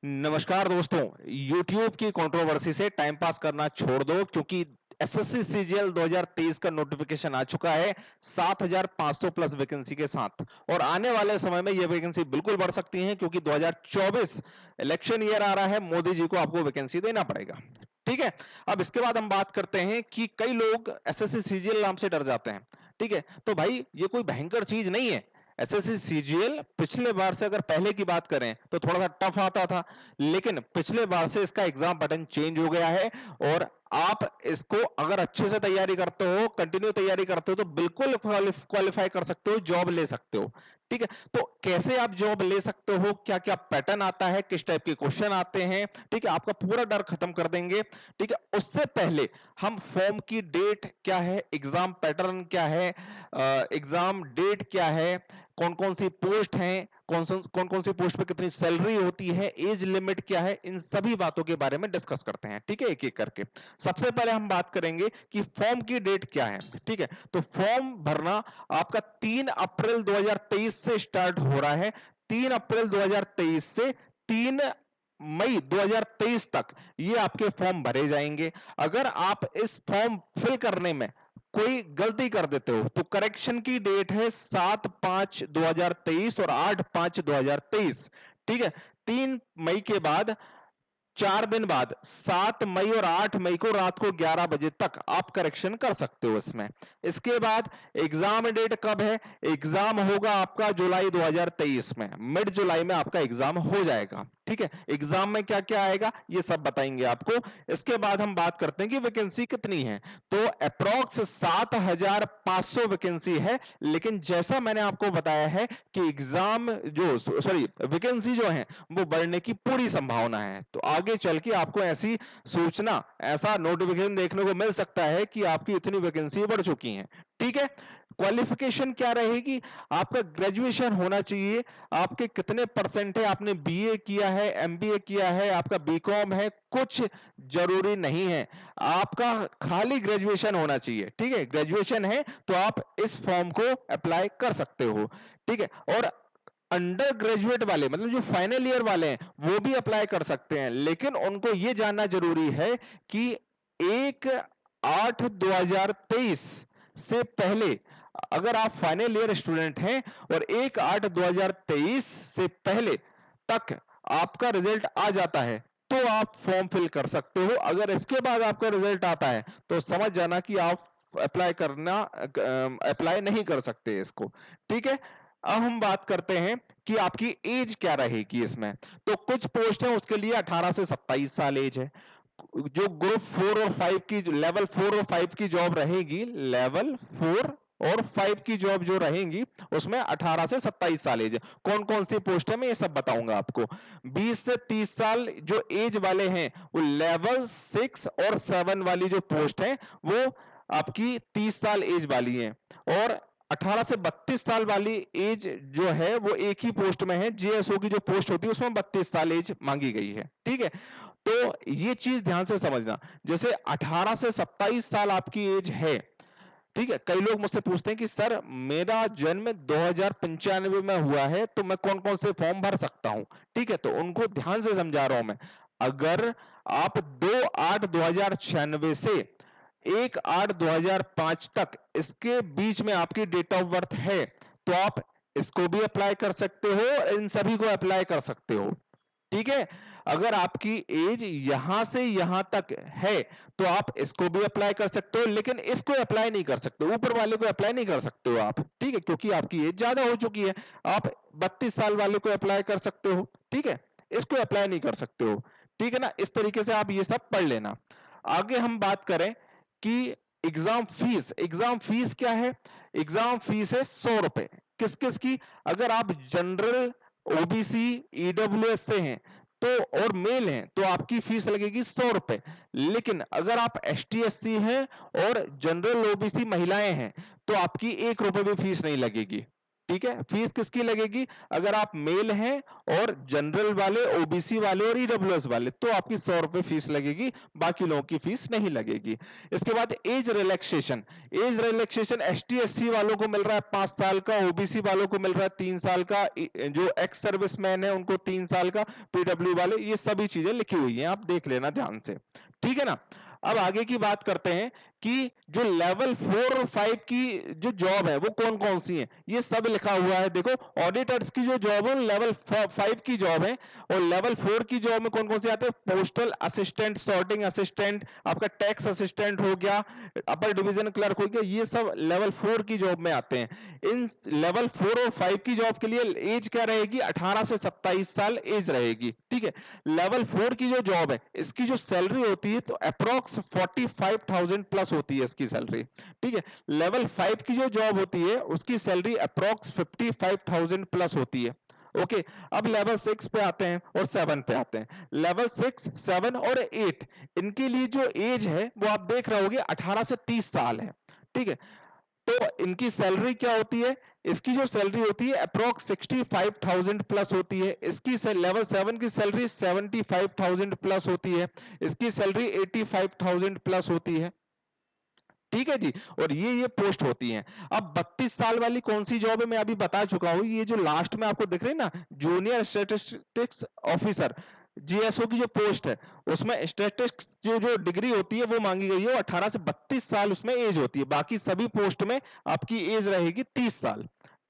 नमस्कार दोस्तों। YouTube की कंट्रोवर्सी से टाइम पास करना छोड़ दो क्योंकि एसएससी सीजीएल 2023 का नोटिफिकेशन आ चुका है 7,500 प्लस वैकेंसी के साथ। और आने वाले समय में ये वैकेंसी बिल्कुल बढ़ सकती है क्योंकि 2024 इलेक्शन ईयर आ रहा है। मोदी जी को आपको वैकेंसी देना पड़ेगा। ठीक है। अब इसके बाद हम बात करते हैं कि कई लोग एसएससी सीजीएल नाम से डर जाते हैं। ठीक है, तो भाई ये कोई भयंकर चीज नहीं है। एसएससी सीजीएल पिछले बार से अगर पहले की बात करें तो थोड़ा सा टफ आता था, लेकिन पिछले बार से इसका एग्जाम पैटर्न चेंज हो गया है। और आप इसको अगर अच्छे से तैयारी करते हो, कंटिन्यू तैयारी करते हो, तो बिल्कुल क्वालिफाई कर सकते हो, जॉब ले सकते हो। ठीक है, तो कैसे आप जॉब ले सकते हो, क्या क्या पैटर्न आता है, किस टाइप के क्वेश्चन आते हैं, ठीक है, आपका पूरा डर खत्म कर देंगे। ठीक है, उससे पहले हम फॉर्म की डेट क्या है, एग्जाम पैटर्न क्या है, एग्जाम डेट क्या है, कौन कौन सी पोस्ट हैं, कौन कौन सी पोस्ट पे कितनी सैलरी होती है, एज लिमिट क्या है, इन सभी बातों के बारे में डिस्कस करते हैं। ठीक है, एक एक करके सबसे पहले हम बात करेंगे कि फॉर्म की डेट क्या है। ठीक है, तो फॉर्म भरना आपका 3 अप्रैल 2023 से स्टार्ट हो रहा है। 3 अप्रैल 2023 से 3 मई 2023 तक ये आपके फॉर्म भरे जाएंगे। अगर आप इस फॉर्म फिल करने में कोई गलती कर देते हो तो करेक्शन की डेट है 7/5/2023 और 8/5/2023। ठीक है, 3 मई के बाद 4 दिन बाद 7 मई और 8 मई को रात को 11 बजे तक आप करेक्शन कर सकते हो इसमें। इसके बाद एग्जाम डेट कब है? एग्जाम होगा आपका जुलाई 2023 में, मिड जुलाई में आपका एग्जाम हो जाएगा। ठीक है, एग्जाम में क्या क्या आएगा ये सब बताएंगे आपको। इसके बाद हम बात करते हैं कि वैकेंसी कितनी है। तो अप्रोक्स 7,500 वैकेंसी है, लेकिन जैसा मैंने आपको बताया है कि एग्जाम जो सॉरी वैकेंसी जो है वो बढ़ने की पूरी संभावना है। तो आगे चल के आपको ऐसी सूचना, ऐसा नोटिफिकेशन देखने को मिल सकता है कि आपकी इतनी वैकेंसी बढ़ चुकी हैं। ठीक है, क्वालिफिकेशन क्या रहेगी? आपका ग्रेजुएशन होना चाहिए। आपके कितने परसेंट है, आपने बीए किया है, एमबीए किया है, आपका बीकॉम है, कुछ जरूरी नहीं है, आपका खाली ग्रेजुएशन होना चाहिए। ठीक है, ग्रेजुएशन है तो आप इस फॉर्म को अप्लाई कर सकते हो। ठीक है, और अंडर ग्रेजुएट वाले मतलब जो फाइनल ईयर वाले हैं वो भी अप्लाई कर सकते हैं, लेकिन उनको यह जानना जरूरी है कि 1/8/2023 से पहले अगर आप फाइनल ईयर स्टूडेंट हैं और 1/8/2023 से पहले तक आपका रिजल्ट आ जाता है तो आप फॉर्म फिल कर सकते हो। अगर इसके बाद आपका रिजल्ट आता है तो समझ जाना कि आप अप्लाई नहीं कर सकते इसको। ठीक है, अब हम बात करते हैं कि आपकी एज क्या रहेगी इसमें। तो कुछ पोस्ट है उसके लिए 18 से 27 साल एज है। जो ग्रुप 4 और 5 की लेवल 4 और 5 की जॉब रहेगी, लेवल 4 और 5 की जॉब जो रहेंगी उसमें 18 से 27 साल एज है। कौन कौन सी पोस्ट है मैं ये सब बताऊंगा आपको। 20 से 30 साल जो एज वाले हैं वो लेवल 6 और 7 वाली जो पोस्ट है वो आपकी 30 साल एज वाली है। और 18 से 32 साल वाली एज जो है वो एक ही पोस्ट में है, जेएसओ की जो पोस्ट होती है उसमें 32 साल एज मांगी गई है। ठीक है, तो ये चीज ध्यान से समझना। जैसे 18 से 27 साल आपकी एज है, ठीक है, कई लोग मुझसे पूछते हैं कि सर मेरा जन्म 2095 में हुआ है तो मैं कौन कौन से फॉर्म भर सकता हूं। ठीक है, तो उनको ध्यान से समझा रहा हूं मैं। अगर आप 2/8/2096 से 1/8/2005 तक इसके बीच में आपकी डेट ऑफ बर्थ है तो आप इसको भी अप्लाई कर सकते हो, इन सभी को अप्लाई कर सकते हो। ठीक है, अगर आपकी एज यहां से यहां तक है तो आप इसको भी अप्लाई कर सकते हो, लेकिन इसको अप्लाई नहीं कर सकते, ऊपर वाले को अप्लाई नहीं कर सकते हो आप। ठीक है, क्योंकि आपकी एज ज्यादा हो चुकी है। आप 32 साल वाले को अप्लाई कर सकते हो, ठीक है, इसको अप्लाई नहीं कर सकते हो। ठीक है ना, इस तरीके से आप ये सब पढ़ लेना। आगे हम बात करें कि एग्जाम फीस क्या है। एग्जाम फीस है 100 रुपए। किस किस की? अगर आप जनरल, ओबीसी, ईडब्ल्यूएस से हैं तो और मेल हैं तो आपकी फीस लगेगी 100 रुपए। लेकिन अगर आप एसटी एससी हैं और जनरल ओबीसी महिलाएं हैं तो आपकी 1 रुपए भी फीस नहीं लगेगी। ठीक है, फीस किसकी लगेगी? अगर आप मेल हैं और जनरल वाले, ओबीसी वाले और ईडब्ल्यूएस वाले, तो आपकी 100 रुपए फीस लगेगी, बाकी लोगों की फीस नहीं लगेगी। इसके बाद age relaxation. Age relaxation ST SC वालों को मिल रहा है 5 साल का, ओबीसी वालों को मिल रहा है 3 साल का, जो एक्स सर्विसमैन है उनको 3 साल का, पीडब्ल्यू वाले, ये सभी चीजें लिखी हुई हैं, आप देख लेना ध्यान से, ठीक है ना। अब आगे की बात करते हैं कि जो लेवल 4 और 5 की जो जॉब है वो कौन कौन सी है, ये सब लिखा हुआ है। देखो, ऑडिटर्स की जो जॉब है लेवल 5 की जॉब है, और लेवल 4 की जॉब में कौन कौन से आते हैं? पोस्टल असिस्टेंट, सॉर्टिंग असिस्टेंट, आपका टैक्स असिस्टेंट हो गया, अपर डिवीजन क्लर्क हो गया, ये सब लेवल 4 की जॉब में आते हैं। इन लेवल 4 और 5 की जॉब के लिए एज क्या रहेगी? 18 से 27 साल एज रहेगी, ठीक है। लेवल 4 की जो जॉब है इसकी जो सैलरी होती है तो अप्रोक्स 45,000 प्लस होती है इसकी सैलरी, ठीक है। लेवल 5 की जो जॉब होती है उसकी सैलरी अप्रोक्स 55,000 प्लस होती है, ओके। अब लेवल 6 पे आते हैं और 7 पे आते हैं। लेवल 6, 7 और 8, इनके लिए जो एज है वो आप देख रहे होगे 18 से 30 साल है, ठीक है। तो इनकी सैलरी क्या होती है? इसकी जो सैलरी होती है अप्रोक्स 65,000 प्लस होती है। इसकी लेवल 7 की सैलरी 75,000 प्लस होती है। इसकी सैलरी 85,000 प्लस होती है, ठीक है जी। और ये पोस्ट होती हैं। अब 32 साल वाली कौन सी जॉब है मैं अभी बता चुका हूं, ये जो लास्ट में आपको दिख रही है ना, जूनियर स्टैटिस्टिक्स ऑफिसर, जीएसओ की जो पोस्ट है उसमें स्टैटिस्टिक्स जो डिग्री होती है वो मांगी गई है, वो 18 से 32 साल उसमें एज होती है। बाकी सभी पोस्ट में आपकी एज रहेगी 30 साल,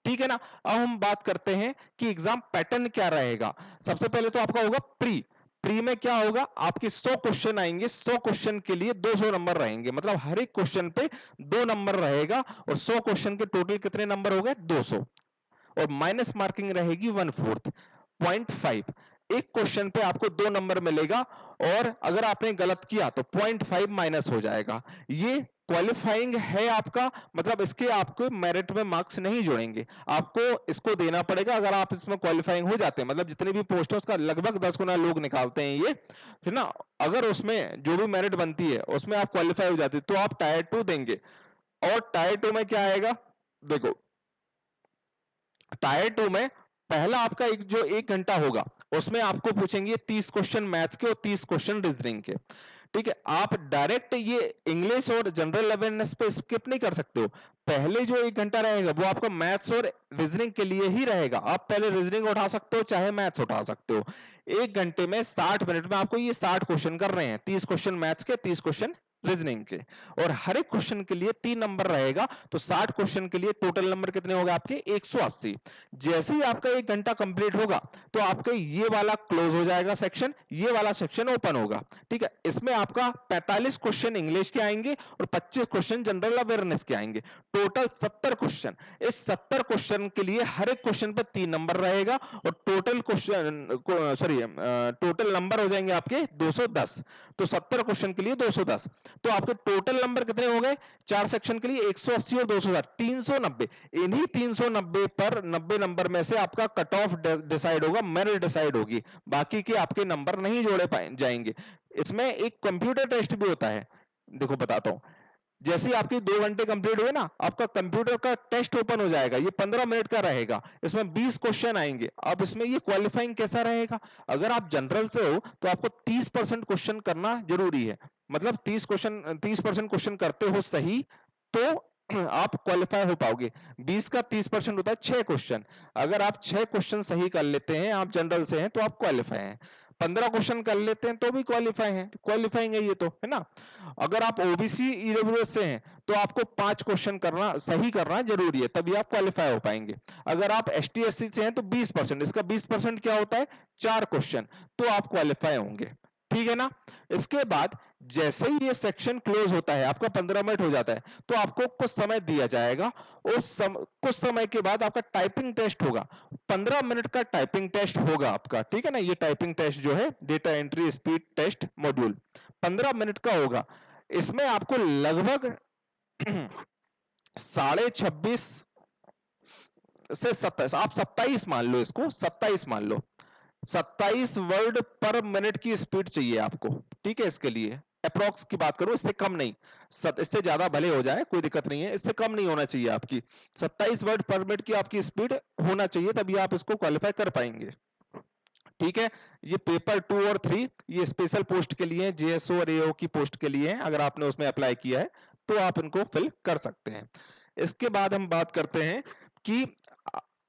ठीक है ना। अब हम बात करते हैं कि एग्जाम पैटर्न क्या रहेगा। सबसे पहले तो आपका होगा प्री। प्री में क्या होगा? आपके 100 क्वेश्चन आएंगे, 100 क्वेश्चन के लिए 200 नंबर रहेंगे, मतलब हर एक क्वेश्चन पे 2 नंबर रहेगा, और 100 क्वेश्चन के टोटल कितने नंबर हो गए? 200। और माइनस मार्किंग रहेगी 1/4, 0.5। एक क्वेश्चन पे आपको 2 नंबर मिलेगा, और अगर आपने गलत किया तो 0.5 माइनस हो जाएगा। ये क्वालिफाइंग है आपका, मतलब इसके आपको मेरिट में मार्क्स नहीं जोड़ेंगे, आपको इसको देना पड़ेगा। अगर आप इसमें क्वालिफाइंग हो जाते हैं, मतलब जितने भी पोस्ट है उसका लगभग 10 गुना लोग निकालते हैं ये, है ना। अगर उसमें जो भी मेरिट बनती है उसमें आप क्वालिफाई हो जाते तो आप टायर 2 देंगे। और टायर 2 में क्या आएगा? देखो, टायर 2 में पहला आपका जो 1 घंटा होगा उसमें आपको पूछेंगे 30 क्वेश्चन मैथ्स के और 30 क्वेश्चन रीजनिंग के, ठीक है। आप डायरेक्ट ये इंग्लिश और जनरल अवेयरनेस पे स्किप नहीं कर सकते हो। पहले जो 1 घंटा रहेगा वो आपका मैथ्स और रीजनिंग के लिए ही रहेगा। आप पहले रीजनिंग उठा सकते हो चाहे मैथ्स उठा सकते हो। 1 घंटे में 60 मिनट में आपको ये 60 क्वेश्चन कर रहे हैं, 30 क्वेश्चन मैथ्स के, 30 क्वेश्चन रीजनिंग के, और हर एक क्वेश्चन के लिए 3 नंबर रहेगा, तो 60 क्वेश्चन के लिए टोटल नंबर कितने हो गए आपके? 180। जैसे ही आपका 1 घंटा कंप्लीट होगा तो आपका ये वाला क्लोज हो जाएगा सेक्शन, ये वाला सेक्शन ओपन होगा, ठीक है। इसमें आपका 45 क्वेश्चन इंग्लिश के आएंगे और 25 क्वेश्चन जनरल अवेयरनेस के आएंगे, टोटल 70 क्वेश्चन। इस 70 क्वेश्चन के लिए हर एक क्वेश्चन पर 3 नंबर रहेगा, और टोटल क्वेश्चन टोटल नंबर हो जाएंगे आपके 210। तो 70 क्वेश्चन के लिए 210, तो आपके टोटल नंबर कितने हो गए 4 सेक्शन के लिए? 180 और 260, 390। इन्हीं 390 पर 90 नंबर में से आपका कट ऑफ डिसाइड होगा, मेरिट डिसाइड होगी, बाकी के आपके नंबर नहीं जोड़े जाएंगे। इसमें एक कंप्यूटर टेस्ट भी होता है, देखो बताता हूं। जैसे ही आपके 2 घंटे कंप्लीट हुए ना, आपका कंप्यूटर का टेस्ट ओपन हो जाएगा, ये 15 मिनट का रहेगा, इसमें 20 क्वेश्चन आएंगे। अब इसमें ये क्वालिफाइंग कैसा रहेगा? अगर आप जनरल से हो तो आपको 30% क्वेश्चन करना जरूरी है, मतलब 30% क्वेश्चन करते हो सही तो आप क्वालिफाई हो पाओगे। 20 का 30% होता है 6 क्वेश्चन, अगर आप 6 क्वेश्चन सही कर लेते हैं, आप जनरल से हैं, तो आप क्वालिफाई हैं। 15 क्वेश्चन कर लेते हैं तो भी क्वालिफाई है, क्वालिफाइंग है ये तो, है ना। अगर आप ओबीसी ईडब्ल्यूएस से हैं तो आपको 5 क्वेश्चन करना सही करना जरूरी है, तभी आप क्वालिफाई हो पाएंगे। अगर आप एसटी एससी से हैं तो 20%, इसका 20% क्या होता है? 4 क्वेश्चन, तो आप क्वालिफाई होंगे, ठीक है ना। इसके बाद जैसे ही ये सेक्शन क्लोज होता है, आपका 15 मिनट हो जाता है, तो आपको कुछ समय दिया जाएगा। कुछ समय के बाद आपका टाइपिंग टेस्ट होगा, 15 मिनट का टाइपिंग टेस्ट होगा आपका, ठीक है ना। ये टाइपिंग टेस्ट जो है data entry speed test module 15 minute का होगा। इसमें आपको लगभग 26.5 से 27, आप 27 मान लो, इसको 27 मान लो, 27 वर्ड पर मिनट की स्पीड चाहिए आपको, ठीक है, इसके लिए। अप्रोक्स की बात करूं, इससे कम नहीं, इससे ज्यादा भले हो जाए कोई दिक्कत नहीं है, इससे कम नहीं होना चाहिए आपकी। 27 वर्ड पर मिनट की आपकी स्पीड होना चाहिए, तभी आप इसको क्वालिफाई कर पाएंगे। ठीक है, ये पेपर 2 और 3 ये स्पेशल पोस्ट के लिए, जेएसओ और एओ की पोस्ट के लिए है। अगर आपने उसमें अप्लाई किया है तो आप इनको फिल कर सकते हैं। इसके बाद हम बात करते हैं कि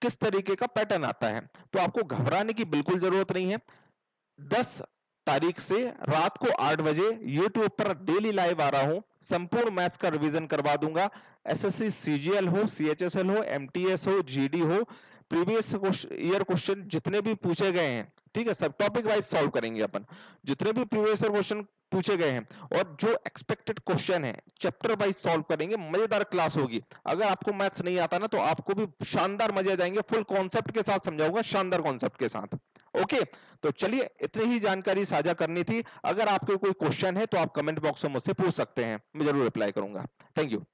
किस तरीके का पैटर्न आता है। तो आपको घबराने की बिल्कुल जरूरत नहीं है। 10 तारीख से रात को 8 बजे YouTube पर डेली लाइव आ रहा हूं, संपूर्ण मैथ्स का रिवीजन करवा दूंगा। एसएससी सीजीएल हो, सीएचएसएल हो, एमटीएस हो, जीडी हो, प्रीवियस ईयर क्वेश्चन जितने भी पूछे गए हैं, ठीक है, सब टॉपिक वाइज सॉल्व करेंगे अपन। जितने भी प्रीवियस ईयर क्वेश्चन पूछे गए हैं और जो एक्सपेक्टेड क्वेश्चन है चैप्टर वाइज सॉल्व करेंगे। मजेदार क्लास होगी। अगर आपको मैथ्स नहीं आता ना तो आपको भी शानदार मजे आ जाएंगे। फुल कॉन्सेप्ट के साथ समझाऊंगा, शानदार कॉन्सेप्ट के साथ। ओके, तो चलिए इतनी ही जानकारी साझा करनी थी। अगर आपके कोई क्वेश्चन है तो आप कमेंट बॉक्स में मुझसे पूछ सकते हैं, मैं जरूर रिप्लाई करूंगा। Thank you.